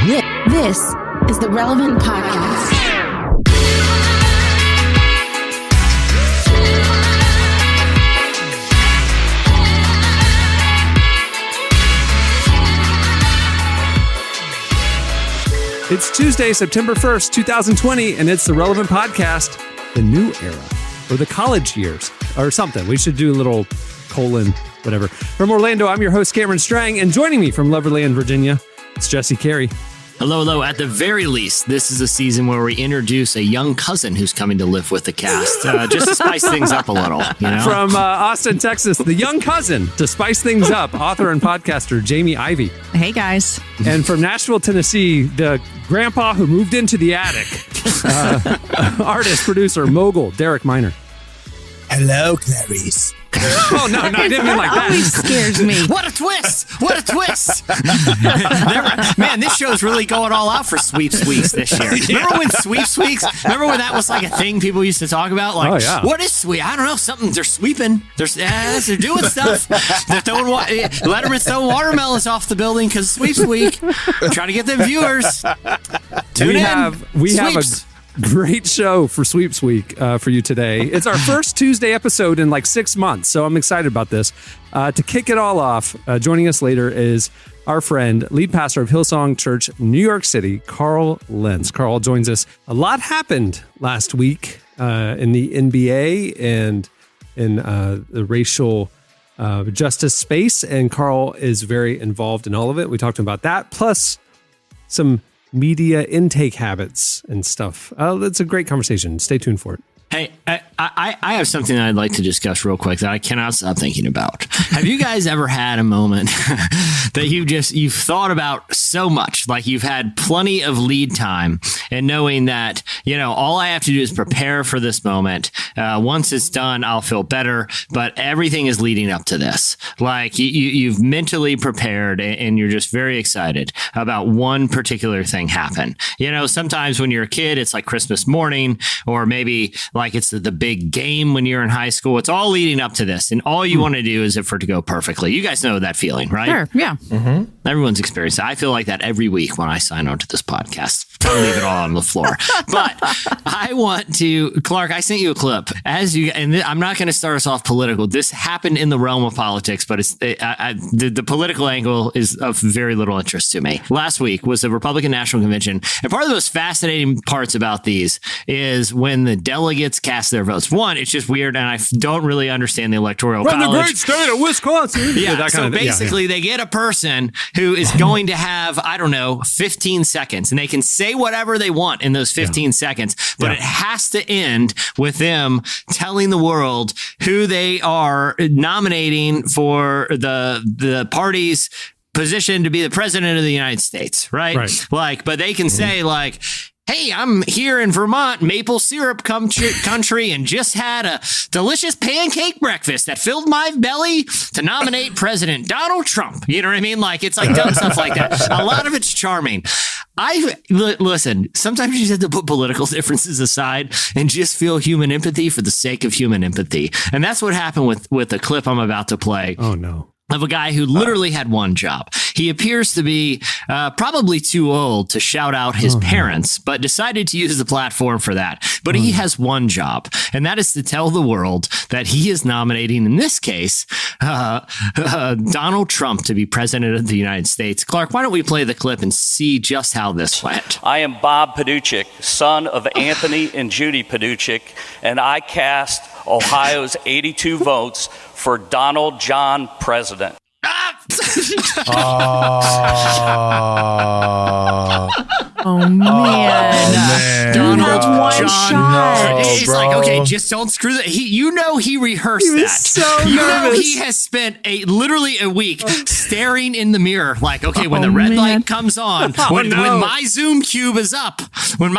This is the Relevant Podcast. It's Tuesday, September 1st, 2020, and it's the Relevant Podcast, the new era, or the college years, or something. We should do a little colon, whatever. From Orlando, I'm your host, Cameron Strang, and joining me from Loverland, Virginia, it's Jesse Carey. Hello. At the very least, this is a season where we introduce a young cousin who's coming to live with the cast, just to spice things up a little. You know? From Austin, Texas, the young cousin to spice things up, author and podcaster Jamie Ivey. Hey, guys. And from Nashville, Tennessee, the grandpa who moved into the attic, artist, producer, mogul, Derek Minor. Hello, Clarice. Oh, no, I didn't mean like that. Always scares me. What a twist! Man, this show's really going all out for Sweeps Weeks this year. Remember when Sweeps Weeks? Remember when that was like a thing people used to talk about? Like, oh, yeah. What is sweep? I don't know. Something they're sweeping. They're doing stuff. They're throwing Letterman's throwing watermelons off the building because Sweeps Week. Trying to get the viewers. We have a great show for Sweeps Week for you today. It's our first Tuesday episode in like 6 months, so I'm excited about this. To kick it all off, joining us later is our friend, lead pastor of Hillsong Church, New York City, Carl Lentz. Carl joins us. A lot happened last week in the NBA and in the racial justice space, and Carl is very involved in all of it. We talked about that, plus some media intake habits and stuff. That's a great conversation. Stay tuned for it. Hey, I have something that I'd like to discuss real quick that I cannot stop thinking about. Have you guys ever had a moment that you've thought about so much, like you've had plenty of lead time and knowing that, you know, all I have to do is prepare for this moment. Once it's done, I'll feel better, but everything is leading up to this. Like you've mentally prepared and you're just very excited about one particular thing happen. You know, sometimes when you're a kid, it's like Christmas morning, or maybe like it's the big game when you're in high school. It's all leading up to this. And all you want to do is for it to go perfectly. You guys know that feeling, right? Sure, yeah. Mm-hmm. Everyone's experienced it. I feel like that every week when I sign on to this podcast. I'll leave it all on the floor. But I want to, Clark, I sent you a clip. I'm not going to start us off political. This happened in the realm of politics, but the political angle is of very little interest to me. Last week was the Republican National Convention. And part of the most fascinating parts about these is when the delegates cast their votes. One, it's just weird, and I don't really understand the electoral college. From the great state of Wisconsin. Yeah, so basically they get a person who is going to have, 15 seconds, and they can say whatever they want in those 15 seconds, but it has to end with them telling the world who they are nominating for the party's position to be the president of the United States, right? Like, but they can say like, hey, I'm here in Vermont, maple syrup country, and just had a delicious pancake breakfast that filled my belly to nominate President Donald Trump. You know what I mean? Like, it's like dumb stuff like that. A lot of it's charming. Listen, sometimes you just have to put political differences aside and just feel human empathy for the sake of human empathy. And that's what happened with the clip I'm about to play. Oh, no. Of a guy who literally had one job. He appears to be probably too old to shout out his parents, but decided to use the platform for that. But he has one job, and that is to tell the world that he is nominating, in this case, Donald Trump to be president of the United States. Clark, why don't we play the clip and see just how this went? I am Bob Paduchik, son of Anthony and Judy Paduchik, and I cast Ohio's 82 votes for Donald John President. Oh, man. Donald one John. shot. He's like, okay, just don't screw that. He rehearsed He was that. so you know nervous. he has spent literally a week staring in the mirror, like, okay, when the red light comes on, when my Zoom cube is up, all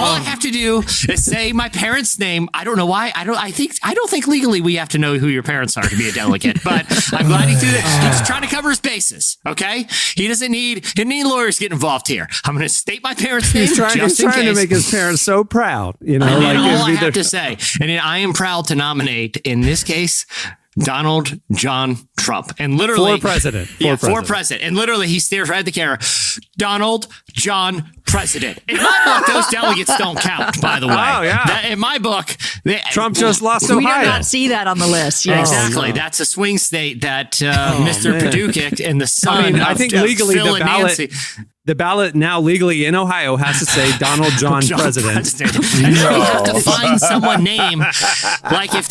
I have to do is say my parents' name. I don't know why. I don't think legally we have to know who your parents are to be a delegate, but I'm glad he did it. He's trying to cover his bases. Okay, he doesn't need lawyers getting involved here. I'm going to state my parents' name. He's trying to make his parents so proud. You know, all I have to say, and I am proud to nominate, in this case, Donald John Trump. And literally For president. For president. And literally he stares right at the camera. Donald John President. In my book, those delegates don't count, by the way. Oh, yeah. In my book, Trump just lost We Ohio. did not see that on the list. Yes. Exactly. no. That's a swing state that Mr. Paducah and the son I think of legally Phil the and ballot, Nancy. the ballot now legally in Ohio has to say Donald John President. And then we have to find someone named, like if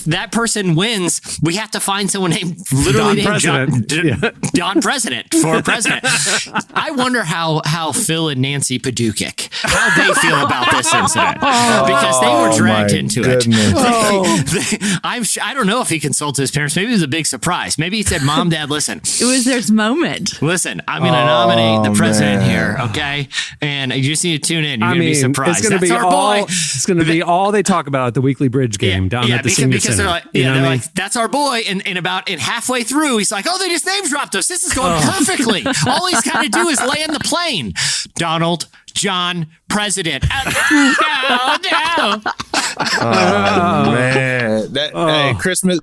that person wins, we have to find someone named literally Don named President. Don President for president. I wonder how Phil and Nancy Paducah, how they feel about this incident, because they were dragged into it. I don't know if he consulted his parents. Maybe it was a big surprise. Maybe he said, "Mom, Dad, listen." It was their moment. Listen, I'm going to nominate the president here, okay? And you just need to tune in. You're going to be surprised. It's going to be That's our all. boy. It's going to be all they talk about at the weekly bridge game down at the senior because center. they're like, You know what I mean? like, that's our boy. And halfway through, he's like, oh, they just name dropped us. This is going perfectly. All he's got to do is land the plane. Donald John President. Man, hey, Christmas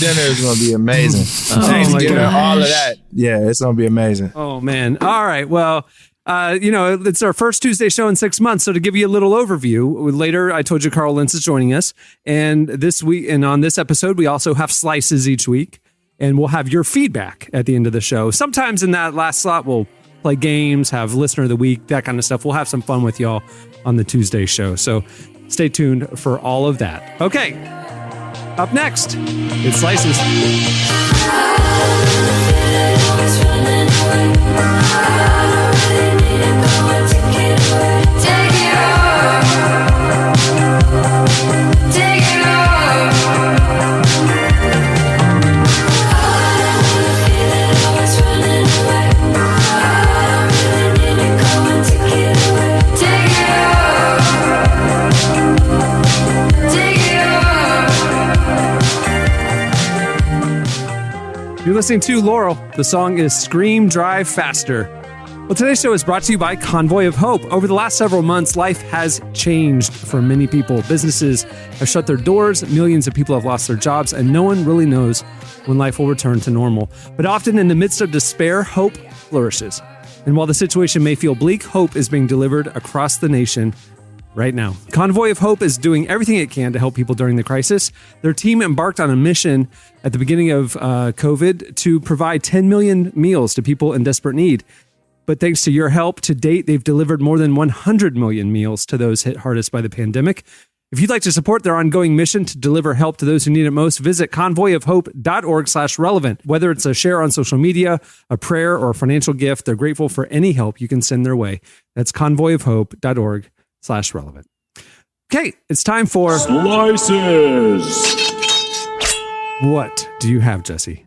dinner is gonna be amazing. Thanksgiving, all of that. Yeah, it's gonna be amazing. Oh man! All right. Well, it's our first Tuesday show in 6 months. So to give you a little overview, later I told you Carl Lentz is joining us, and this week and on this episode we also have slices each week, and we'll have your feedback at the end of the show. Sometimes in that last slot we'll play games, have listener of the week, that kind of stuff. We'll have some fun with y'all on the Tuesday show. So stay tuned for all of that. Okay. Up next, it's Slices. You're listening to Laurel. The song is Scream Drive Faster. Well, today's show is brought to you by Convoy of Hope. Over the last several months, life has changed for many people. Businesses have shut their doors, millions of people have lost their jobs, and no one really knows when life will return to normal. But often in the midst of despair, hope flourishes. And while the situation may feel bleak, hope is being delivered across the nation right now. Convoy of Hope is doing everything it can to help people during the crisis. Their team embarked on a mission at the beginning of COVID to provide 10 million meals to people in desperate need. But thanks to your help, to date, they've delivered more than 100 million meals to those hit hardest by the pandemic. If you'd like to support their ongoing mission to deliver help to those who need it most, visit convoyofhope.org/relevant. Whether it's a share on social media, a prayer, or a financial gift, they're grateful for any help you can send their way. That's convoyofhope.org/relevant. Okay, it's time for Slices. What do you have, Jesse?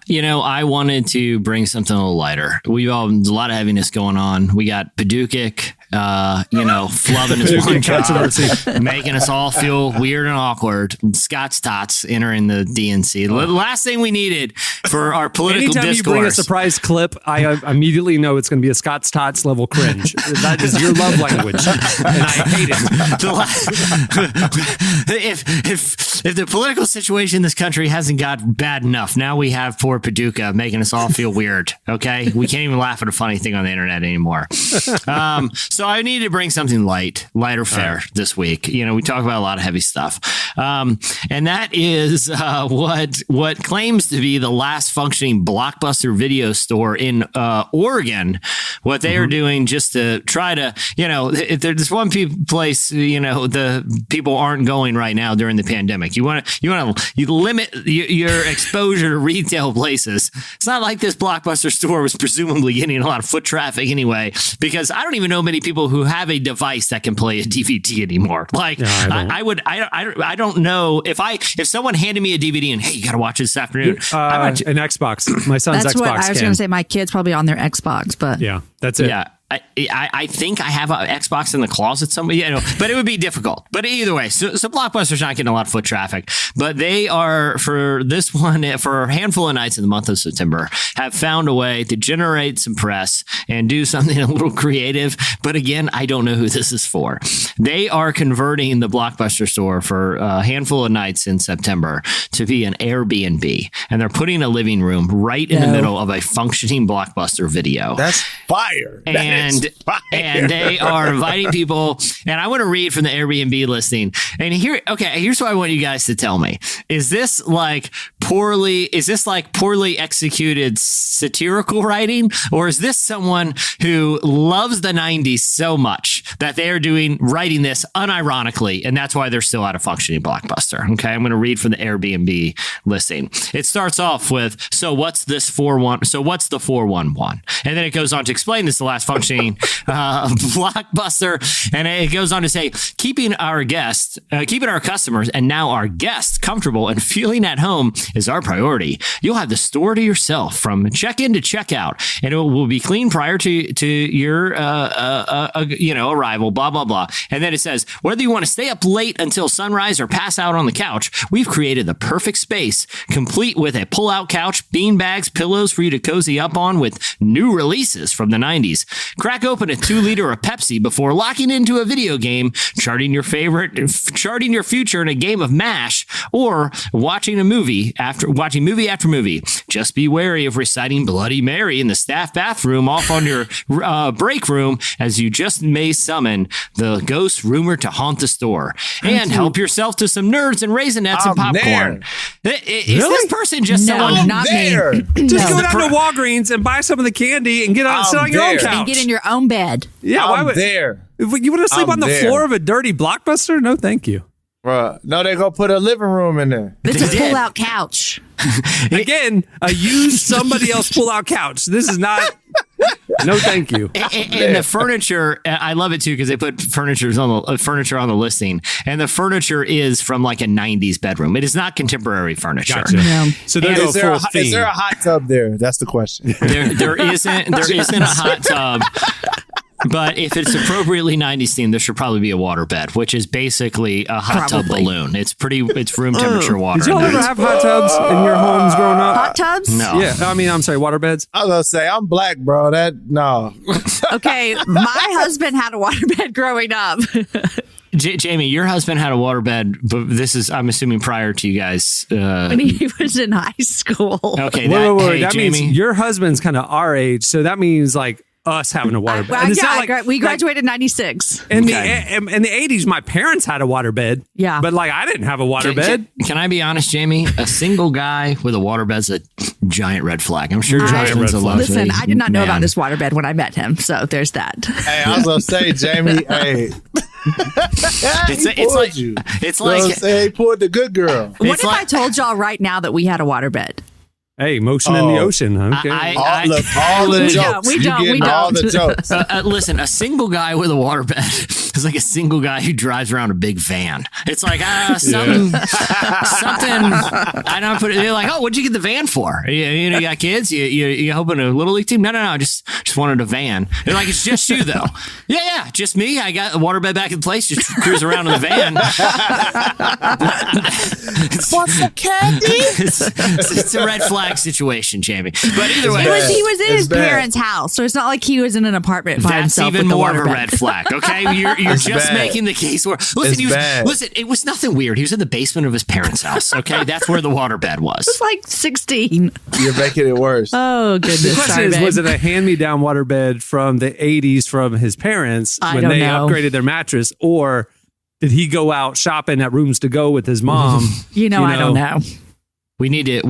I wanted to bring something a little lighter. There's a lot of heaviness going on. We got Paducah, flubbing his one controversy, making us all feel weird and awkward. Scott's Tots entering the DNC. The last thing we needed for our political Anytime discourse. you bring a surprise clip, I immediately know it's going to be a Scott's Tots level cringe. That is your love language, and I hate it. If the political situation in this country hasn't got bad enough, now we have poor Paducah making us all feel weird. Okay, we can't even laugh at a funny thing on the internet anymore. So I needed to bring something lighter fare this week. We talk about a lot of heavy stuff, and that is what claims to be the last functioning Blockbuster video store in Oregon. What they are doing just to try to, if there's one place, the people aren't going right now during the pandemic. You want to limit your exposure to retail places. It's not like this Blockbuster store was presumably getting a lot of foot traffic anyway, because I don't even know many people who have a device that can play a DVD anymore. Like, no, I don't know if someone handed me a DVD and, hey, you got to watch it this afternoon. An Xbox. My son's That's Xbox. what I was going to say. My kid's probably on their Xbox, but yeah, That's it. Yeah. I think I have an Xbox in the closet somewhere, but it would be difficult. But either way, so Blockbuster's not getting a lot of foot traffic, but they are, for this one, for a handful of nights in the month of September, have found a way to generate some press and do something a little creative. But again, I don't know who this is for. They are converting the Blockbuster store for a handful of nights in September to be an Airbnb. And they're putting a living room right in the middle of a functioning Blockbuster video. That's fire. And they are inviting people. And I want to read from the Airbnb listing. And here's what I want you guys to tell me. Is this like poorly executed satirical writing? Or is this someone who loves the 90s so much that they are writing this unironically? And that's why they're still at a functioning Blockbuster. Okay. I'm going to read from the Airbnb listing. It starts off with, so what's the 411? And then it goes on to explain this, the last functioning Blockbuster, and it goes on to say, keeping our customers and now our guests comfortable and feeling at home is our priority. You'll have the store to yourself from check-in to check-out, and it will be clean prior to your arrival. Blah blah blah. And then it says, whether you want to stay up late until sunrise or pass out on the couch, we've created the perfect space, complete with a pull-out couch, bean bags, pillows for you to cozy up on with new releases from the 90s. Crack open a 2-liter of Pepsi before locking into a video game, charting your future in a game of MASH, or watching movie after movie. Just be wary of reciting Bloody Mary in the staff bathroom off on your break room, as you just may summon the ghost rumored to haunt the store. And help yourself to some nerds and Raisinets and popcorn. Is this person just someone? Not there. me. Just go down to Walgreens and buy some of the candy and sit on your own couch. And get in your own bed. Yeah, I'm there. You want to sleep on the floor of a dirty Blockbuster? No, thank you. Bruh. No, they're going to put a living room in there. It's a pull-out couch. Again, a used somebody else pull-out couch. This is not... No, thank you. And the furniture, I love it too, because they put furniture on the listing, and the furniture is from like a 90s bedroom. It is not contemporary furniture. Gotcha. Yeah. So is there a hot tub there? That's the question. There isn't a hot tub. But if it's appropriately 90s themed, there should probably be a waterbed, which is basically a hot tub balloon. It's room temperature water. Did y'all ever have hot tubs in your homes growing up? Hot tubs? No. Yeah, I'm sorry, waterbeds? I was going to say, I'm black, bro. No. Okay, my husband had a waterbed growing up. Jamie, your husband had a waterbed, but this is, I'm assuming, prior to you guys. When he was in high school. Okay, wait. That Jamie, means your husband's kind of our age, so that means like us having a waterbed. We graduated in 96. In the 80s, my parents had a waterbed. Yeah. But like I didn't have a waterbed. Can I be honest, Jamie? A single guy with a waterbed's a giant red flag. I'm sure Justin's a lovely Listen, I did not know man. about this waterbed when I met him, so there's that. Hey, I was going to say, Jamie, hey. It's like he pulled the good girl. What if I told y'all right now that we had a waterbed? Hey, motion in the ocean. Okay. All the jokes. We don't. All the jokes. Listen, a single guy with a waterbed is like a single guy who drives around a big van. It's like something. I don't put it. They're like, oh, what'd you get the van for? You got kids? You hoping a little league team? No. Just wanted a van. They're like, it's just you though. Yeah, just me. I got the waterbed back in place. Just cruise around in the van. Want some candy? It's a red flag situation, Jamie. But either way, he was in his parents' house, so it's not like he was in an apartment by that's himself. even with more the of a waterbed. red flag. Okay, you're just making the case where listen, it was nothing weird. He was in the basement of his parents' house. Okay, that's where the waterbed was. It's like 16. You're making it worse. Oh goodness! The question is, was it a hand-me-down waterbed from the 80s from his parents when they upgraded their mattress, or did he go out shopping at Rooms to Go with his mom? I don't know. We need to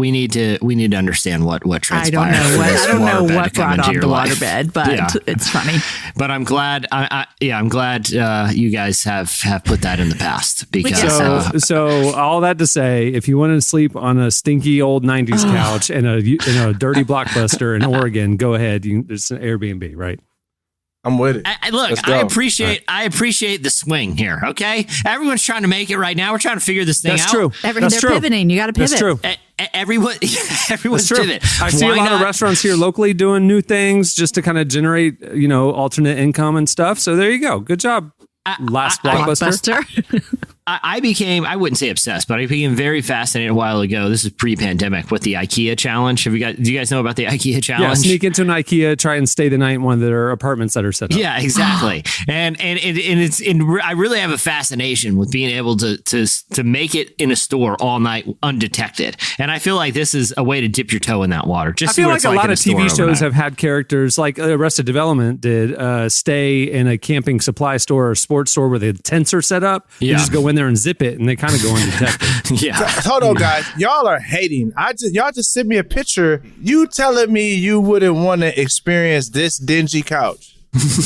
understand what transpired. I don't know what brought on the waterbed, but it's funny. But I'm glad. I'm glad you guys have put that in the past because. So all that to say, if you want to sleep on a stinky old 90s couch in a dirty Blockbuster in Oregon, go ahead. It's an Airbnb, right? I'm with it. I appreciate the swing here. Okay, everyone's trying to make it right now. We're trying to figure this thing out. True. They're pivoting. You got to pivot. That's true. everyone's pivot. I see a lot of restaurants here locally doing new things just to kind of generate, alternate income and stuff. So there you go. Good job. Last Blockbuster. I wouldn't say obsessed, but I became very fascinated a while ago. This is pre-pandemic with the IKEA challenge. Do you guys know about the IKEA challenge? Yeah, sneak into an IKEA, try and stay the night in one of their apartments that are set up. Yeah, exactly. and I really have a fascination with being able to make it in a store all night undetected. And I feel like this is a way to dip your toe in that water. Just I feel like a lot of TV shows have had characters like Arrested Development did stay in a camping supply store or sports store where the tents are set up. Yeah. You just go in there and zip it, and they kind of go undetected. Yeah. Hold on, guys. Y'all are hating. Y'all just sent me a picture. You telling me you wouldn't want to experience this dingy couch?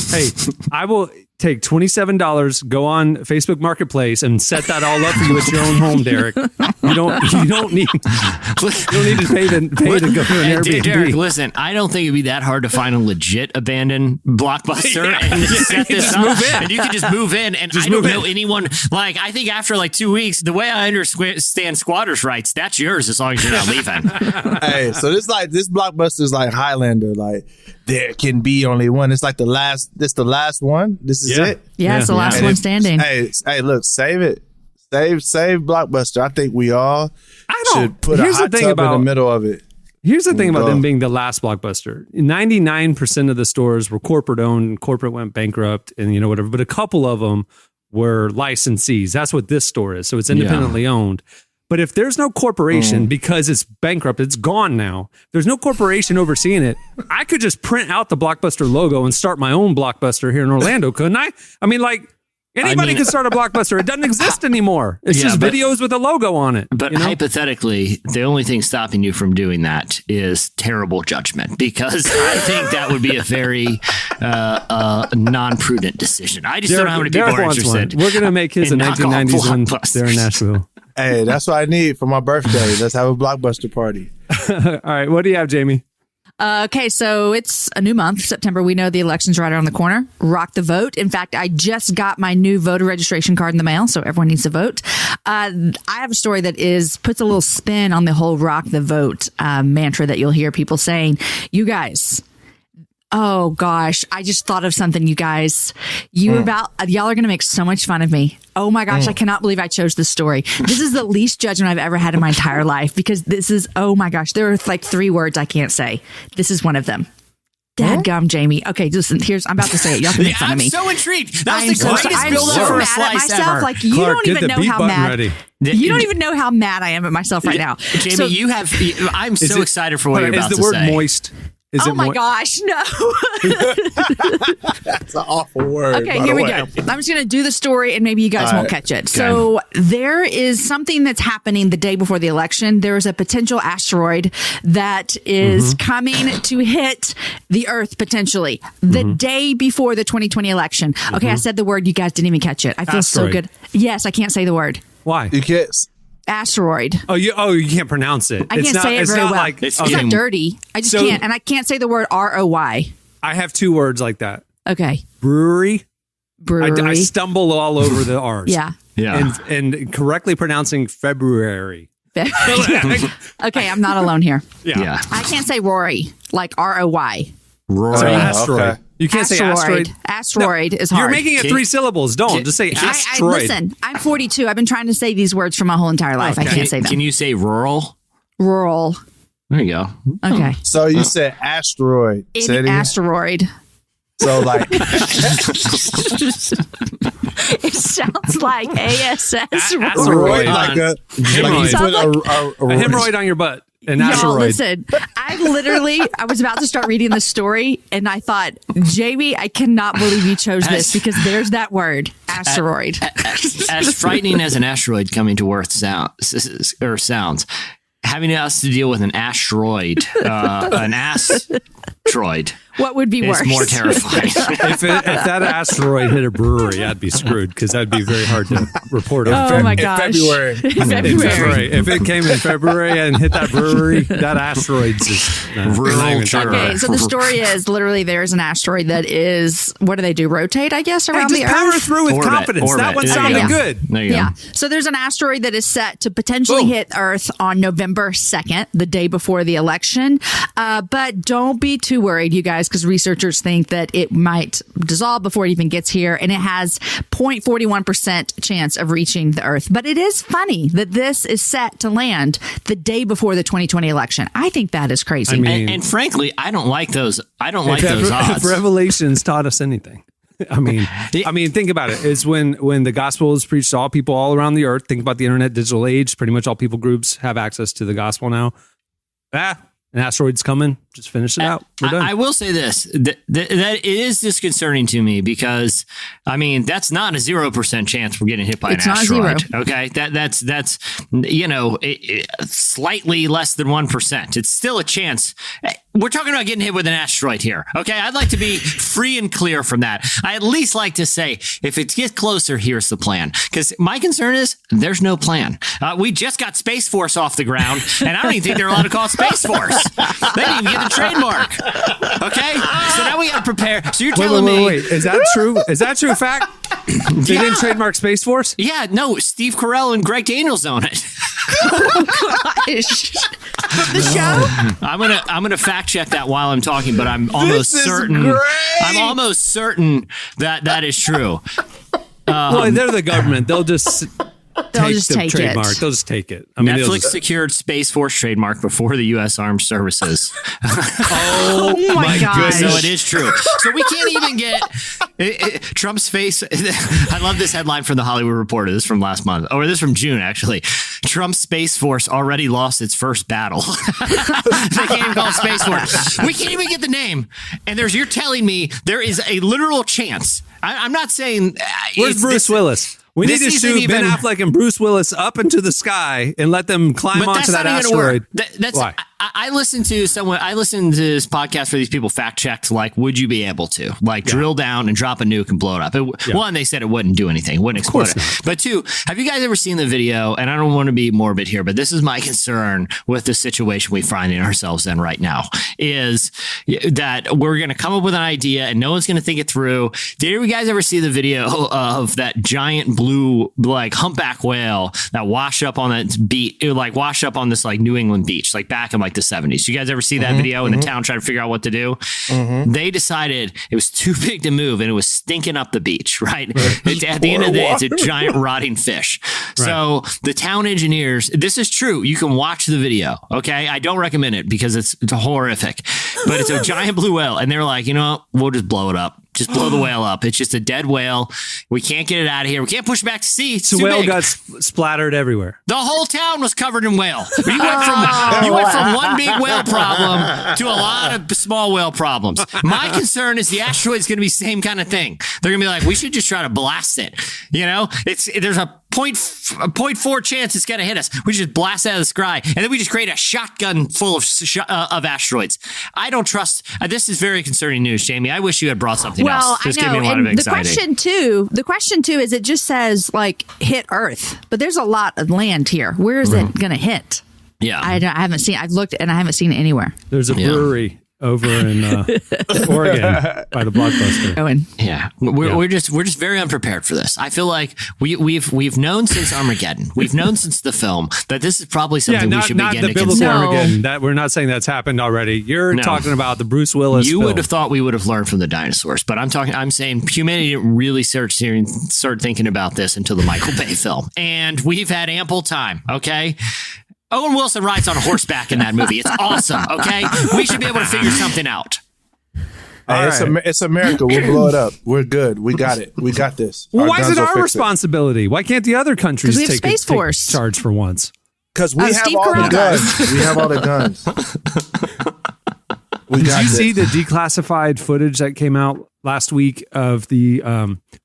Hey, I will take $27, go on Facebook Marketplace, and set that all up for you at your own home, Derek. You don't need to pay to go to an Airbnb. Derek, listen, I don't think it'd be that hard to find a legit abandoned Blockbuster and set this up. And you can just move in. And I don't know anyone. Like, I think after like 2 weeks, the way I understand squatters' rights, that's yours as long as you're not leaving. Hey, so this Blockbuster is like Highlander. Like, there can be only one. It's like the last one. This is it. Yeah, it's the last one standing. Hey, look, save it. Save Blockbuster. I think we all should put a hot tub in the middle of it. Here's the thing about them being the last Blockbuster. 99% of the stores were corporate owned, corporate went bankrupt, and whatever. But a couple of them were licensees. That's what this store is. So it's independently owned. But if there's no corporation because it's bankrupt, it's gone now. There's no corporation overseeing it. I could just print out the Blockbuster logo and start my own Blockbuster here in Orlando, couldn't I? I mean, anybody can start a Blockbuster. It doesn't exist anymore. It's just videos with a logo on it. But hypothetically, the only thing stopping you from doing that is terrible judgment, because I think that would be a very non-prudent decision. I just don't know how many people are interested. We're going to make his a 1990s one there in Nashville. Hey, that's what I need for my birthday. Let's have a Blockbuster party. All right. What do you have, Jamie? Okay, so it's a new month, September. We know the election's right around the corner. Rock the vote. In fact, I just got my new voter registration card in the mail, so everyone needs to vote. I have a story that puts a little spin on the whole rock the vote mantra that you'll hear people saying. You guys... Oh gosh, I just thought of something, you guys. Y'all are going to make so much fun of me. Oh my gosh, I cannot believe I chose this story. This is the least judgment I've ever had in my entire life, because this is, oh my gosh, there are like 3 words I can't say. This is one of them. Dadgum, Jamie. Okay, listen, I'm about to say it. Y'all can make fun of me. I'm so intrigued. That was the greatest build-up for a slice ever. Like, you Clark, don't even know how mad. Ready. You don't even know how mad I am at myself right now. Jamie, I'm so excited for what you're about to say. Is the word moist? My gosh, no. That's an awful word. Okay, here we go. I'm just going to do the story and maybe you guys won't catch it. Okay. So there is something that's happening the day before the election. There is a potential asteroid that is coming to hit the Earth potentially the day before the 2020 election. Okay, I said the word. You guys didn't even catch it. I feel so good. Yes, I can't say the word. Why? You can't. Asteroid. You can't pronounce it. I can't say it very well. It's not dirty. I just can't. And I can't say the word ROY. I have 2 words like that. Okay. Brewery. I stumble all over the R's. Yeah. And correctly pronouncing February. Okay, I'm not alone here. Yeah. I can't say Rory, like ROY. Rory. So asteroid. Okay. You can't say asteroid. Asteroid is hard. You're making it 3 syllables. Don't. Just say asteroid. Listen, I'm 42. I've been trying to say these words for my whole entire life. Okay. I can't say them. Can you say rural? Rural. There you go. Okay. So you said asteroid. Asteroid. So like... It sounds like ASS. Asteroid. Like a hemorrhoid on your butt. An asteroid. Listen, I was about to start reading the story and I thought, Jamie, I cannot believe you chose this because there's that word, asteroid. As frightening as an asteroid coming to Earth sounds, having us to deal with an asteroid, What would be worse? It's more terrifying. If that asteroid hit a brewery, I'd be screwed because that'd be very hard to report on. Oh my gosh. February. February. If it came in February and hit that brewery, that asteroid's just Rural terror. Okay, so the story is literally there's an asteroid that is, what do they do? Rotate, I guess, around the just power Earth? through with Orbit, confidence. That orbit. one There you sounded go. good. There you go. Yeah. So there's an asteroid that is set to potentially Boom. hit Earth on November 2nd, the day before the election. But don't be too worried, you guys, because researchers think that it might dissolve before it even gets here. And it has 0.41% chance of reaching the Earth. But it is funny that this is set to land the day before the 2020 election. I think that is crazy. I mean, And frankly, I don't like those. I don't like those If odds. Revelations taught us anything. I mean, think about it. It's when the gospel is preached to all people all around the earth. Think about the internet, digital age. Pretty much all people groups have access to the gospel now. An asteroid's coming. Just finish it out. We're done. I will say this, that it is disconcerting to me because, I mean, that's not a 0% chance we're getting hit by It's an not asteroid. zero. Okay. That's slightly less than 1%. It's still a chance. We're talking about getting hit with an asteroid here. Okay. I'd like to be free and clear from that. I at least like to say, if it gets closer, here's the plan. Because my concern is there's no plan. We just got Space Force off the ground, and I don't even think they're allowed to call it Space Force. They didn't even get the trademark. Okay? So now we got to prepare. So you're telling me. Wait. Is that true? Is that true fact? They didn't trademark Space Force? Yeah, no, Steve Carell and Greg Daniels own it. Gosh. The show? I'm gonna fact check that while I'm talking, but I'm almost certain. great. I'm almost certain that is true. Well, they're the government. They'll just They'll just the take trademark. it. They'll just take it. I mean, they'll Netflix just- secured Space Force trademark before the U.S. Armed Services. Oh my gosh. So it is true. So we can't even get Trump's face. I love this headline from the Hollywood Reporter. This is from last month. Or this is from June, actually. Trump's Space Force already lost its first battle. They can't even call it Space Force. We can't even get the name. And you're telling me there is a literal chance. I'm not saying. Where's Bruce Willis? We need this to isn't shoot Ben even- Affleck and Bruce Willis up into the sky and let them climb But onto that's that not even gonna asteroid. work. That's Why? I listened to this podcast where these people fact checked, like, would you be able to drill down and drop a nuke and blow it up? One, they said it wouldn't do anything, it wouldn't explode it. But two, have you guys ever seen the video? And I don't want to be morbid here, but this is my concern with the situation we find ourselves in right now, is that we're going to come up with an idea and no one's going to think it through. Did you guys ever see the video of that giant blue, humpback whale that washed up on that beach, washed up on this New England beach, back in the 70s? You guys ever see that video in the town trying to figure out what to do? They decided it was too big to move and it was stinking up the beach, right? At the end of the day, it's a giant rotting fish. So the town engineers, this is true. You can watch the video. Okay. I don't recommend it because it's horrific, but it's a giant blue whale. And they're like, you know what? We'll just blow it up. Just blow the whale up. It's just a dead whale. We can't get it out of here. We can't push it back to sea. It's The too whale big. got splattered everywhere. The whole town was covered in whale. You went from one big whale problem to a lot of small whale problems. My concern is the asteroid is going to be the same kind of thing. They're going to be like, we should just try to blast it. There's a 0.4 chance it's going to hit us. We just blast it out of the sky, and then we just create a shotgun full of asteroids. I don't trust. This is very concerning news, Jamie. I wish you had brought something else. Just give me a lot of And anxiety. the question too is, it just says hit Earth, but there's a lot of land here. Where is it going to hit? Yeah. I haven't seen. I've looked and I haven't seen it anywhere. There's a brewery over in Oregon by the Blockbuster. Yeah, we're just very unprepared for this. I feel like we've known since Armageddon. We've known since the film that this is probably something we should not begin the to biblical consider. Armageddon. That we're not saying that's happened already. You're No. talking about the Bruce Willis. You film. would have thought we would have learned from the dinosaurs, but I'm saying humanity didn't really start thinking about this until the Michael Bay film, and we've had ample time. Okay. Owen Wilson rides on horseback in that movie. It's awesome. Okay. We should be able to figure something out. Hey, it's America. We'll blow it up. We're good. We got it. We got this. Well, why is guns it will our fix responsibility? Why can't the other countries 'Cause we have take Space Force. charge for once? Because we have Steve all the Carell guns. does. We have all the guns. We Did got you this. see the declassified footage that came out last week of the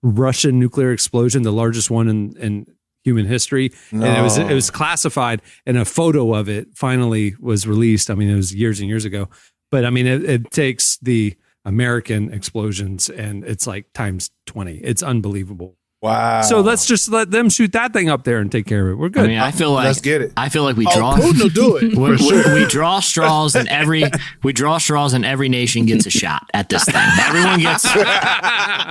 Russian nuclear explosion, the largest one in human history? No. And it was classified, and a photo of it finally was released. I mean, it was years and years ago, but I mean, it takes the American explosions, and it's like times 20. It's unbelievable. Wow. So let's just let them shoot that thing up there and take care of it. We're good. I mean, I feel like let's get it. I feel like we draw. Putin will do it. We draw straws, and every nation gets a shot at this thing. Everyone gets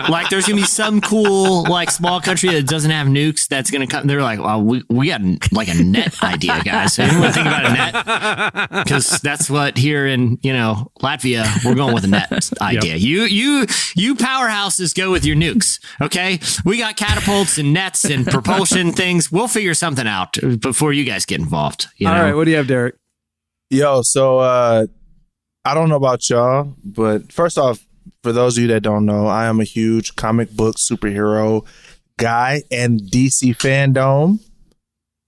like there's gonna be some cool like small country that doesn't have nukes that's gonna come. They're like, well, we got like a net idea, guys. So anyone think about a net? Because that's what here in Latvia we're going with a net idea. Yep. You powerhouses go with your nukes. Okay, we got catapults and nets and propulsion things. We'll figure something out before you guys get involved. All right, what do you have, Derek? Yo, so I don't know about y'all, but first off, for those of you that don't know, I am a huge comic book superhero guy, and DC Fandom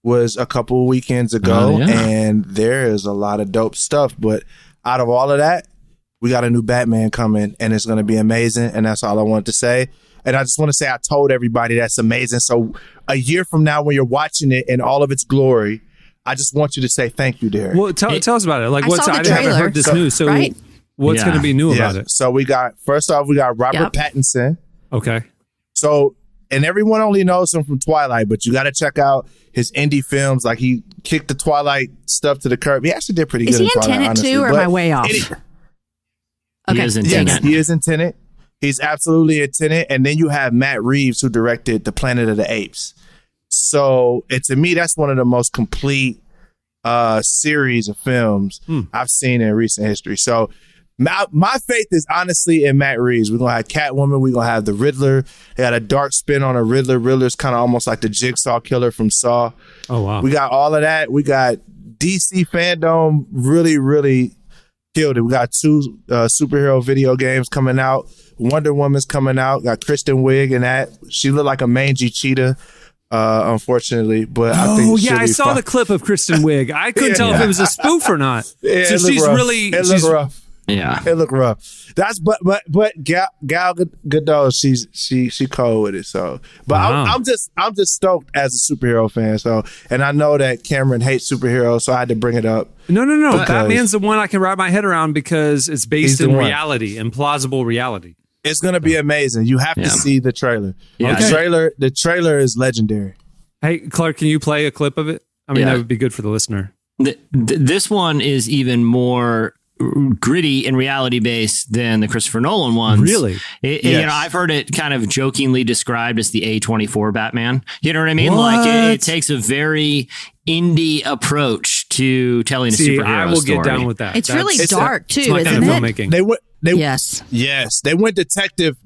was a couple weekends ago, and there is a lot of dope stuff. But out of all of that, we got a new Batman coming, and it's going to be amazing, and that's all I wanted to say. And I just want to say I told everybody that's amazing. So a year from now, when you're watching it in all of its glory, I just want you to say thank you, Derek. Well, tell us about it. Like, I saw the I haven't trailer. heard this news. So right? what's going to be new about it? So we got Robert Pattinson. Okay. So, and everyone only knows him from Twilight, but you got to check out his indie films. Like, he kicked the Twilight stuff to the curb. He actually did pretty good in Twilight, Is he in Tenet honestly, too, or am I way off? He is in Tenet. He is in Tenet. He's absolutely in Tenet. And then you have Matt Reeves, who directed The Planet of the Apes. So, to me, that's one of the most complete series of films I've seen in recent history. So, my faith is honestly in Matt Reeves. We're going to have Catwoman. We're going to have the Riddler. They got a dark spin on a Riddler. Riddler's kind of almost like the Jigsaw killer from Saw. Oh, wow. We got all of that. We got DC Fandom really, really killed it. We got 2 superhero video games coming out. Wonder Woman's coming out. Got Kristen Wiig in that. She looked like a mangy cheetah, unfortunately. But I think I saw the clip of Kristen Wiig. I couldn't tell if it was a spoof or not. Yeah, so she's rough. really Looked rough. Yeah, it looked rough. That's but Gal Gadot, she cold with it. So, but Wow. I'm just stoked as a superhero fan. So, and I know that Cameron hates superheroes, so I had to bring it up. No. Because Batman's the one I can wrap my head around because it's based He's the in one. reality and plausible reality. It's gonna be amazing. You have to see the trailer. Yeah. The trailer is legendary. Hey, Clark, can you play a clip of it? I mean, that would be good for the listener. This one is even more gritty and reality based than the Christopher Nolan ones. Really? Yes. I've heard it kind of jokingly described as the A24 Batman. You know what I mean? What? Like it takes a very indie approach to telling a superhero I will story. get down with that. It's really dark too, It's my isn't kind of it? filmmaking. Yes. They went detective.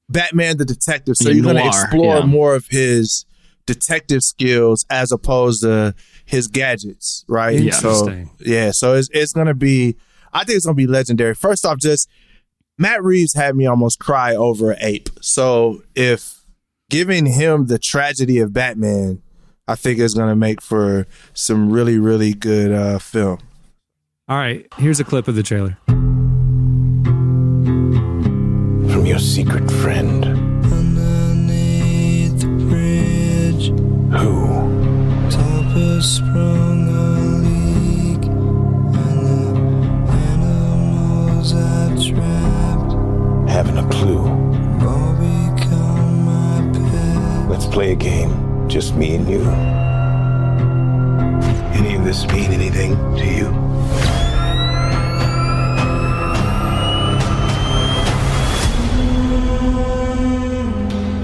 Batman the detective. So you're going to Noir, explore yeah. more of his detective skills as opposed to his gadgets, right? Interesting. So it's going to be. I think it's going to be legendary. First off, just Matt Reeves had me almost cry over Ape. So if giving him the tragedy of Batman, I think is going to make for some really, really good film. All right, here's a clip of the trailer. From your secret friend. Underneath the bridge. Who? Topper sprung a leak. And the animals I've trapped. Having a clue. All become my pet. Let's play a game. Just me and you. Any of this mean anything to you?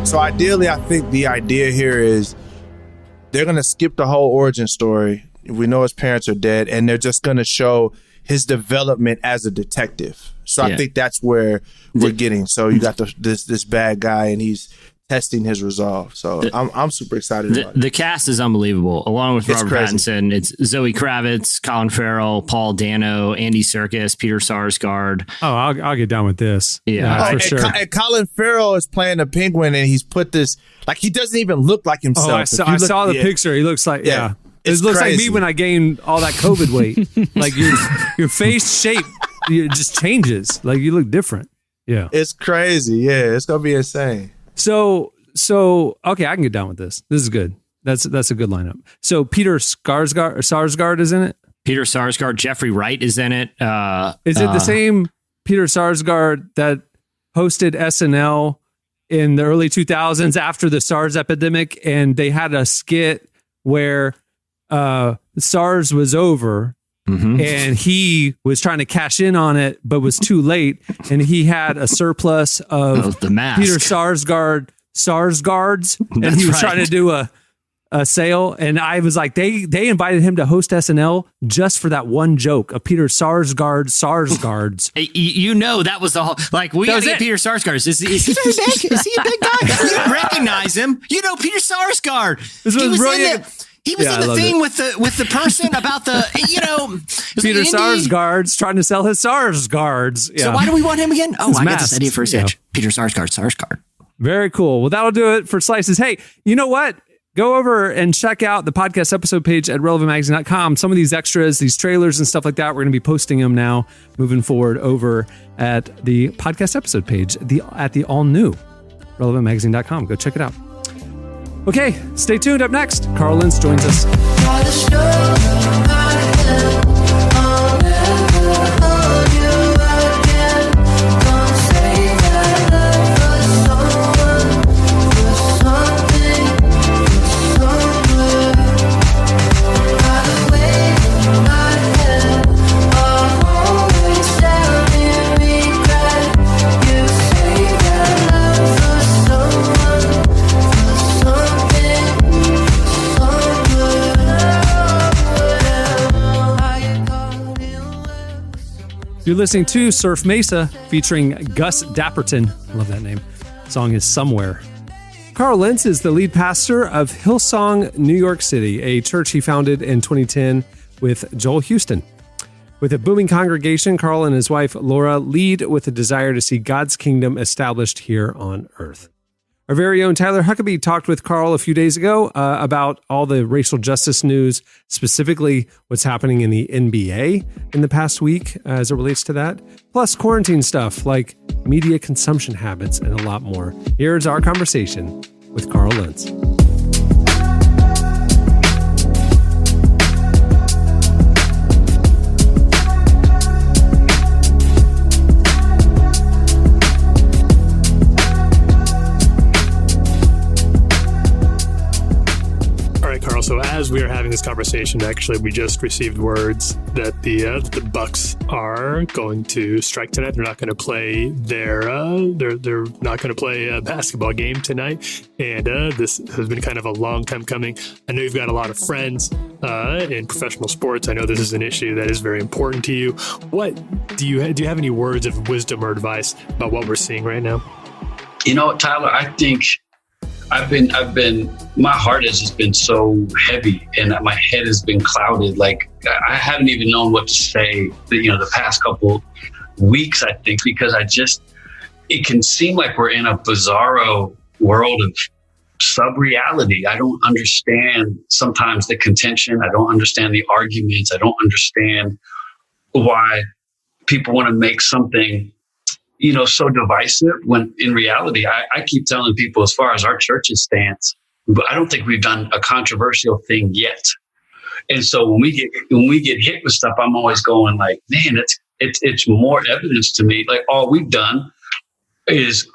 So ideally, I think the idea here is they're going to skip the whole origin story. We know his parents are dead, and they're just going to show his development as a detective. So I think that's where we're getting. So you got this bad guy, and he's testing his resolve. So I'm super excited about it. The cast is unbelievable. Along with Robert crazy. Pattinson, it's Zoe Kravitz, Colin Farrell, Paul Dano, Andy Serkis, Peter Sarsgaard. Oh, I'll get down with this. Yeah. For sure. And Colin Farrell is playing a penguin, and he's put this like he doesn't even look like himself. Oh, I saw the picture. He looks like It It's looks like crazy. me when I gained all that COVID weight. Like your face shape, it just changes. Like you look different. Yeah, It's crazy. Yeah, it's gonna be insane. So okay, I can get down with this. This is good. That's a good lineup. So Peter Sarsgaard is in it. Peter Sarsgaard, Jeffrey Wright is in it. Is it the same Peter Sarsgaard that hosted SNL in the early 2000s after the SARS epidemic, and they had a skit where SARS was over. And he was trying to cash in on it, but was too late. And he had a surplus of the mask. Peter Sarsgaards, and he was trying to do a sale. And I was like, they invited him to host SNL just for that one joke of Peter Sarsgaards. You know, that was the whole, like, we got to get Peter Sarsgaard. Is he very big? Is he a big guy? You don't recognize him. You know, Peter Sarsgaard. This was brilliant. He was in the thing with the person about the, Peter Sarsgaard's trying to sell his Sarsgaards. Yeah. So why do we want him again? Oh, I got this idea for a Yeah. Peter Sarsgaard. Very cool. Well, that'll do it for Slices. Hey, you know what? Go over and check out the podcast episode page at relevantmagazine.com. Some of these extras, these trailers and stuff like that, we're going to be posting them now moving forward over at the podcast episode page at the all new relevantmagazine.com. Go check it out. Okay, stay tuned. Up next, Carl Lentz joins us. You're listening to Surf Mesa featuring Gus Dapperton. I love that name. The song is Somewhere. Carl Lentz is the lead pastor of Hillsong New York City, a church he founded in 2010 with Joel Houston. With a booming congregation, Carl and his wife Laura lead with a desire to see God's kingdom established here on earth. Our very own Tyler Huckabee talked with Carl a few days ago about all the racial justice news, specifically what's happening in the NBA in the past week as it relates to that, plus quarantine stuff like media consumption habits and a lot more. Here's our conversation with Carl Lentz. So as we are having this conversation, actually, we just received words that the Bucks are going to strike tonight. They're not going to play they're not going to play a basketball game tonight, and this has been kind of a long time coming. I know you've got a lot of friends in professional sports. I know this is an issue that is very important to you. What do you have any words of wisdom or advice about what we're seeing right now? You know, Tyler, I think my heart has just been so heavy and my head has been clouded. Like I haven't even known what to say, the past couple weeks, I think, because it can seem like we're in a bizarro world of sub-reality. I don't understand sometimes the contention. I don't understand the arguments. I don't understand why people want to make something so divisive when in reality, I keep telling people as far as our church's stance, I don't think we've done a controversial thing yet. And so when we get hit with stuff, I'm always going like, man, it's more evidence to me. Like all we've done is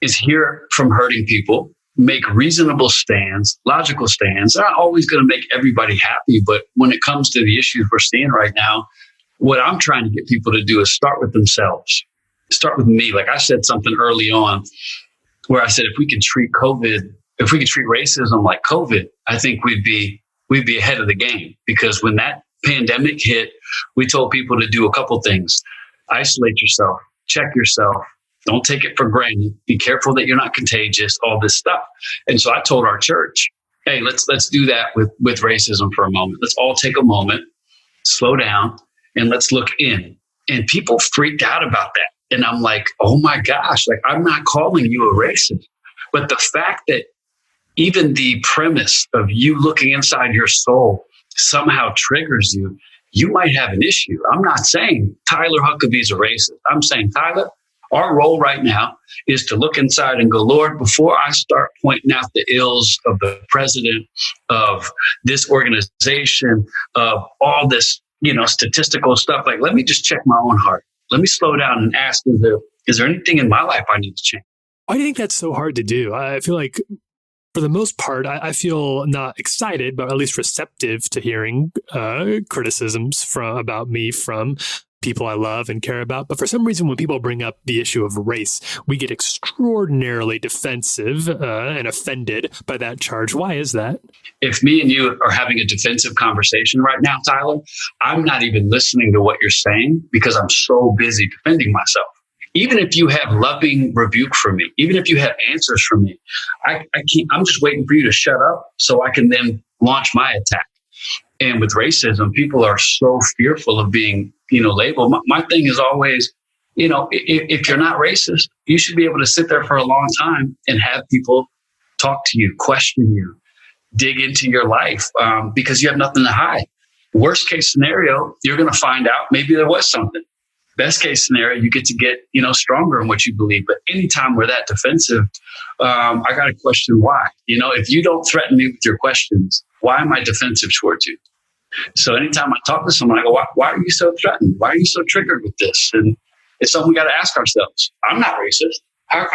hear from hurting people, make reasonable stands, logical stands. They're not always going to make everybody happy, but when it comes to the issues we're seeing right now, what I'm trying to get people to do is start with themselves. Start with me. Like I said something early on where I said, if we could treat racism like COVID, I think we'd be ahead of the game, because when that pandemic hit, we told people to do a couple things. Isolate yourself, check yourself, don't take it for granted, be careful that you're not contagious, all this stuff. And so I told our church, hey, let's do that with racism for a moment. Let's all take a moment, slow down, and let's look in. And people freaked out about that. And I'm like, oh my gosh, like I'm not calling you a racist. But the fact that even the premise of you looking inside your soul somehow triggers you, you might have an issue. I'm not saying Tyler Huckabee's a racist. I'm saying, Tyler, our role right now is to look inside and go, Lord, before I start pointing out the ills of the president, of this organization, of all this, statistical stuff, like, let me just check my own heart. let me slow down and ask, is there anything in my life I need to change? Why do you think that's so hard to do? I feel like for the most part, I feel not excited, but at least receptive to hearing criticisms about me from people I love and care about. But for some reason, when people bring up the issue of race, we get extraordinarily defensive and offended by that charge. Why is that? If me and you are having a defensive conversation right now, Tyler, I'm not even listening to what you're saying because I'm so busy defending myself. Even if you have loving rebuke from me, even if you have answers from me, I'm just waiting for you to shut up so I can then launch my attack. And with racism, people are so fearful of being, labeled. My thing is always, if you're not racist, you should be able to sit there for a long time and have people talk to you, question you, dig into your life because you have nothing to hide. Worst case scenario, you're going to find out maybe there was something. Best case scenario, you get to get, stronger in what you believe. But anytime we're that defensive, I got to question why. If you don't threaten me with your questions, why am I defensive towards you? So anytime I talk to someone, I go, why are you so threatened? Why are you so triggered with this? And it's something we got to ask ourselves. I'm not racist. I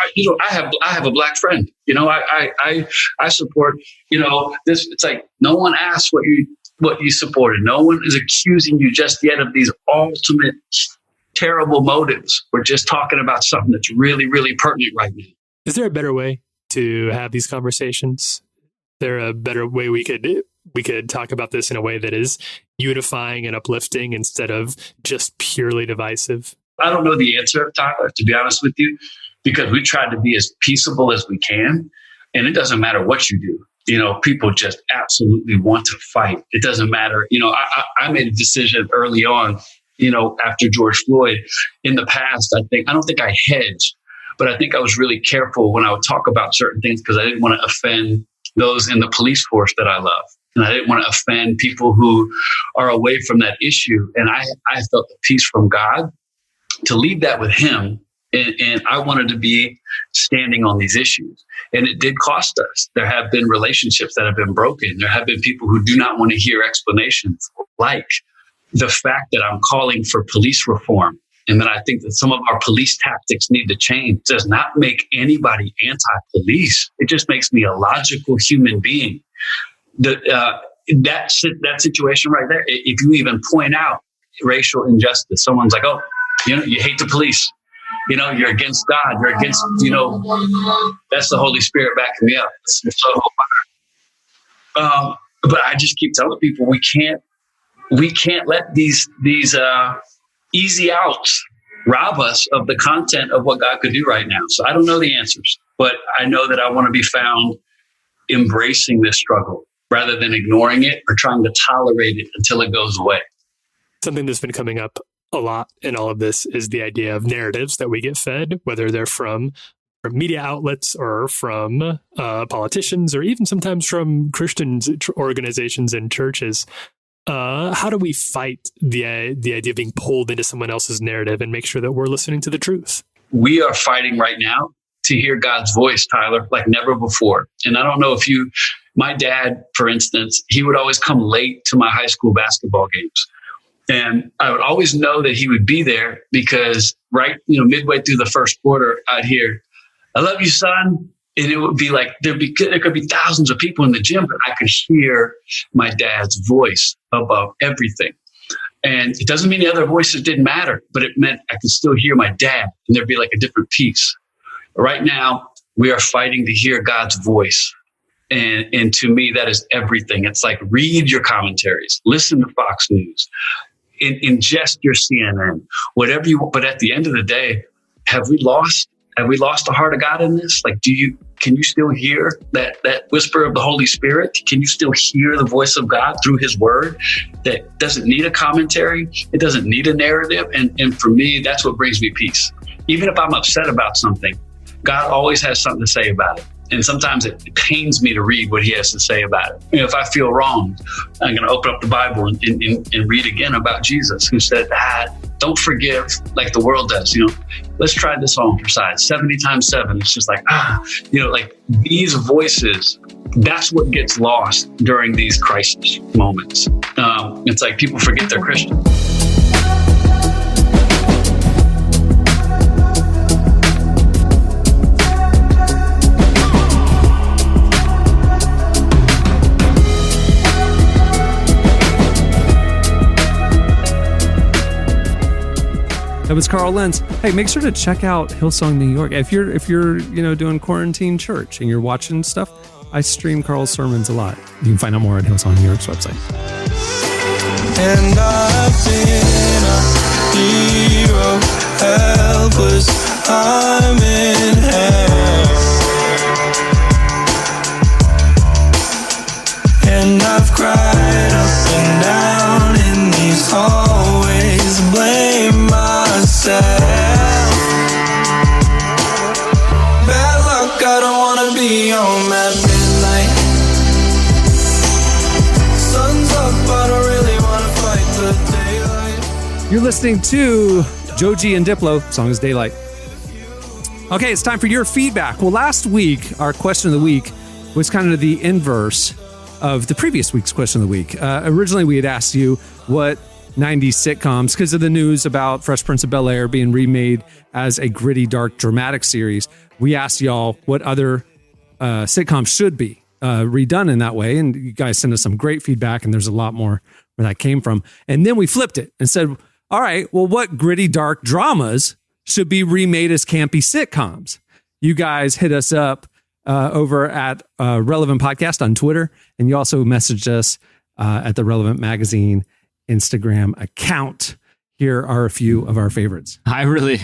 have a black friend. I support, this. It's like no one asks what you supported. No one is accusing you just yet of these ultimate terrible motives. We're just talking about something that's really, really pertinent right now. Is there a better way to have these conversations? Is there a better way we could talk about this in a way that is unifying and uplifting instead of just purely divisive? I don't know the answer, Tyler, to be honest with you, because we tried to be as peaceable as we can. And it doesn't matter what you do. People just absolutely want to fight. It doesn't matter. I made a decision early on, after George Floyd. In the past, I don't think I hedged, but I think I was really careful when I would talk about certain things because I didn't want to offend those in the police force that I love. And I didn't want to offend people who are away from that issue. And I felt the peace from God to leave that with him. And I wanted to be standing on these issues. And it did cost us. There have been relationships that have been broken. There have been people who do not want to hear explanations, like the fact that I'm calling for police reform and that I think that some of our police tactics need to change does not make anybody anti-police. It just makes me a logical human being. That situation right there, if you even point out racial injustice, someone's like, oh, you hate the police. You're against God. You're against, that's the Holy Spirit backing me up. But I just keep telling people we can't let these easy outs rob us of the content of what God could do right now. So I don't know the answers, but I know that I want to be found embracing this struggle rather than ignoring it or trying to tolerate it until it goes away. Something that's been coming up a lot in all of this is the idea of narratives that we get fed, whether they're from media outlets or from politicians or even sometimes from Christian organizations and churches. How do we fight the idea of being pulled into someone else's narrative and make sure that we're listening to the truth? We are fighting right now to hear God's voice, Tyler, like never before. And I don't know if my dad, for instance, he would always come late to my high school basketball games. And I would always know that he would be there because midway through the first quarter, I'd hear, "I love you, son." And it would be like, there could be thousands of people in the gym, but I could hear my dad's voice above everything. And it doesn't mean the other voices didn't matter, but it meant I could still hear my dad and there'd be like a different piece. Right now, we are fighting to hear God's voice. And to me, that is everything. It's like, read your commentaries, listen to Fox News, ingest your CNN, whatever you want. But at the end of the day, have we lost the heart of God in this? Like, can you still hear that whisper of the Holy Spirit? Can you still hear the voice of God through his word that doesn't need a commentary? It doesn't need a narrative. And for me, that's what brings me peace. Even if I'm upset about something, God always has something to say about it. And sometimes it pains me to read what he has to say about it. If I feel wronged, I'm going to open up the Bible and read again about Jesus, who said, don't forgive like the world does. Let's try this on for size 70 times 7. It's just like, like these voices, that's what gets lost during these crisis moments. It's like people forget they're Christian. That was Carl Lentz. Hey, make sure to check out Hillsong New York. If you're doing quarantine church and you're watching stuff, I stream Carl's sermons a lot. You can find out more at Hillsong New York's website. And I've been a hero, helpless, I'm in hell. And I've cried up and down in these hallways, blame myself. Bad luck, I don't wanna be home at midnight. Sun's up, I don't really wanna fight the daylight. You're listening to Joji and Diplo. Song is Daylight. Okay, it's time for your feedback. Well, last week, our question of the week was kind of the inverse of the previous week's question of the week. Originally, we had asked you what 90s sitcoms, because of the news about Fresh Prince of Bel-Air being remade as a gritty, dark, dramatic series, we asked y'all what other sitcoms should be redone in that way. And you guys sent us some great feedback, and there's a lot more where that came from. And then we flipped it and said, all right, well, what gritty, dark dramas should be remade as campy sitcoms? You guys hit us up over at Relevant Podcast on Twitter, and you also messaged us at the Relevant Magazine Instagram account. Here are a few of our favorites. I really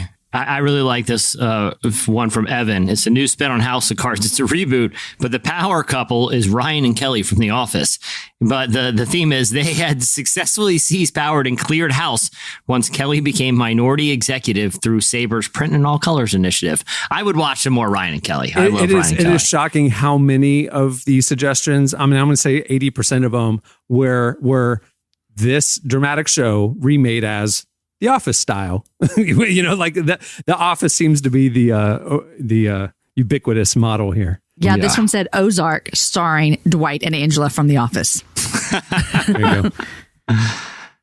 like this one from Evan. It's a new spin on House of Cards. It's a reboot, but the power couple is Ryan and Kelly from The Office. But the theme is they had successfully seized power and cleared house once Kelly became minority executive through Saber's Print in All Colors initiative. I would watch some more Ryan and Kelly. I love Ryan and Kelly. It is shocking how many of these suggestions, I mean, I'm going to say 80% of them were this dramatic show remade as The Office style. Like the Office seems to be the ubiquitous model here. Yeah, this one said Ozark, starring Dwight and Angela from The Office. There you go.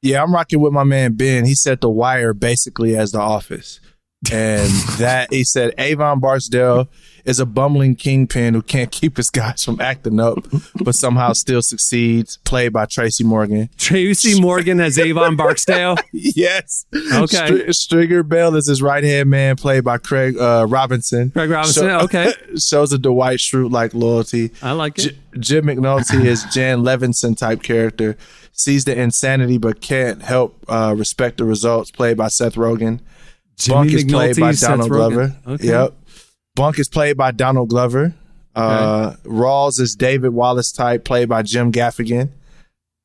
Yeah, I'm rocking with my man Ben. He said The Wire basically as The Office. And that he said Avon Barksdale is a bumbling kingpin who can't keep his guys from acting up, but somehow still succeeds, played by Tracy Morgan. Tracy Morgan as Avon Barksdale? Yes. Okay. Stringer Bell is his right-hand man, played by Craig Robinson. Craig Robinson, okay. Shows a Dwight Schrute-like loyalty. I like it. Jim McNulty is Jan Levinson-type character, sees the insanity but can't help respect the results, played by Seth Rogen. Bunk is played by Donald Glover. Okay. Yep. Bunk is played by Donald Glover. Rawls is David Wallace type, played by Jim Gaffigan.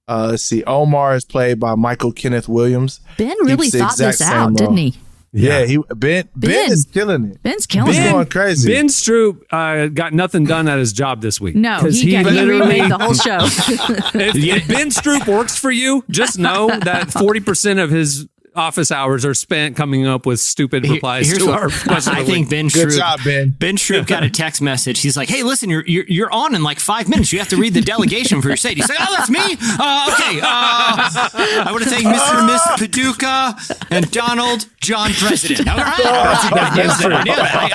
Let's see. Omar is played by Michael Kenneth Williams. Ben really thought this out, didn't he? Yeah, Ben is killing it. Ben's killing He's it. going crazy. Ben Stroop got nothing done at his job this week. No, he remade the whole show. If Ben Stroop works for you, just know that 40% of his office hours are spent coming up with stupid replies to our question. I think Ben Good Stroop. job, Ben. Ben Stroop got a text message. He's like, "Hey, listen, you're on in like 5 minutes. You have to read the delegation for your state." He's like, "Oh, that's me. Okay. I want to thank Mr. and Miss Paducah and Donald John President." All right.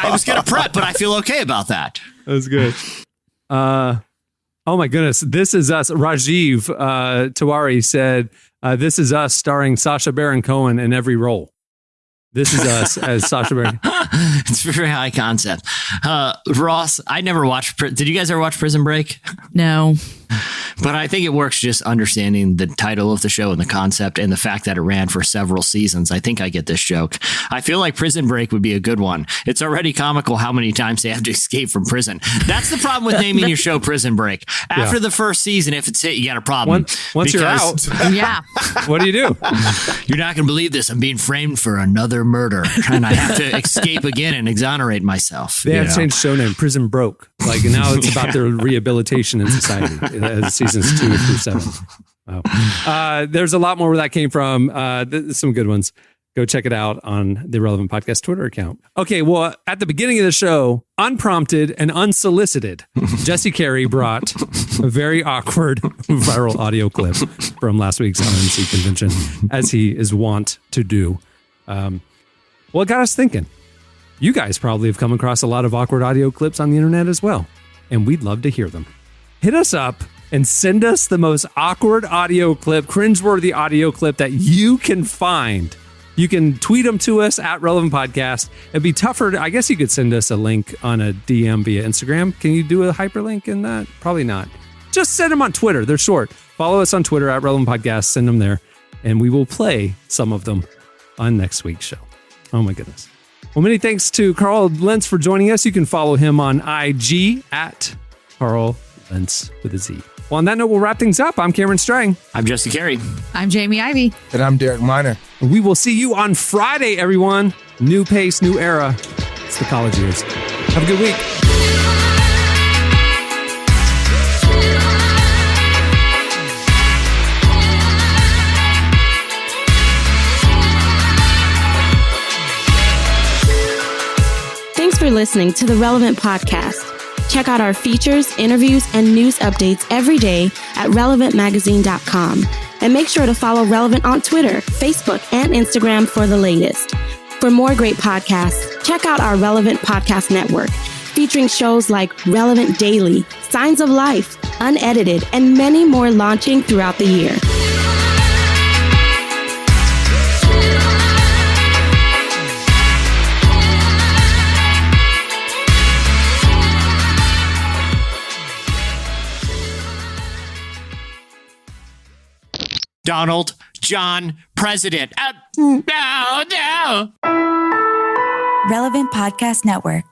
I was gonna prep, but I feel okay about that. That's good. Oh my goodness, This Is Us. Rajiv Tiwari said, "This Is Us," starring Sacha Baron Cohen in every role. This Is Us as Sacha Baron. It's very high concept. Ross, I never watched. Did you guys ever watch Prison Break? No. But I think it works just understanding the title of the show and the concept and the fact that it ran for several seasons. I think I get this joke. I feel like Prison Break would be a good one. It's already comical how many times they have to escape from prison. That's the problem with naming your show Prison Break. After the first season, if it's hit, you got a problem. Once you're out, Yeah. what do? You're not going to believe this. I'm being framed for another murder, and I have to escape again and exonnerate myself. They have changed show name Prison Broke. Like now it's about their rehabilitation in society as seasons 2 through 7. Wow. There's a lot more where that came from. Some good ones. Go check it out on the Relevant Podcast Twitter account. Okay, well, at the beginning of the show, unprompted and unsolicited, Jesse Carey brought a very awkward viral audio clip from last week's NYC convention, as he is wont to do. Well, it got us thinking. You guys probably have come across a lot of awkward audio clips on the internet as well, and we'd love to hear them. Hit us up and send us the most awkward audio clip, cringeworthy audio clip that you can find You can tweet them to us at Relevant Podcast. It'd be tougher. I guess you could send us a link on a DM via Instagram. Can you do a hyperlink in that? Probably not. Just send them on Twitter. They're short. Follow us on Twitter at Relevant Podcast. Send them there, and we will play some of them on next week's show. Oh, my goodness. Well, many thanks to Carl Lentz for joining us. You can follow him on IG at Carl Lentz with a Z. Well, on that note, we'll wrap things up. I'm Cameron Strang. I'm Jesse Carey. I'm Jamie Ivey. And I'm Derek Miner. We will see you on Friday, everyone. New pace, new era. It's the college years. Have a good week. Thanks for listening to the Relevant Podcast. Check out our features, interviews, and news updates every day at relevantmagazine.com. And make sure to follow Relevant on Twitter, Facebook, and Instagram for the latest. For more great podcasts, check out our Relevant Podcast Network, featuring shows like Relevant Daily, Signs of Life, Unedited, and many more launching throughout the year. Donald John President. No. Relevant Podcast Network.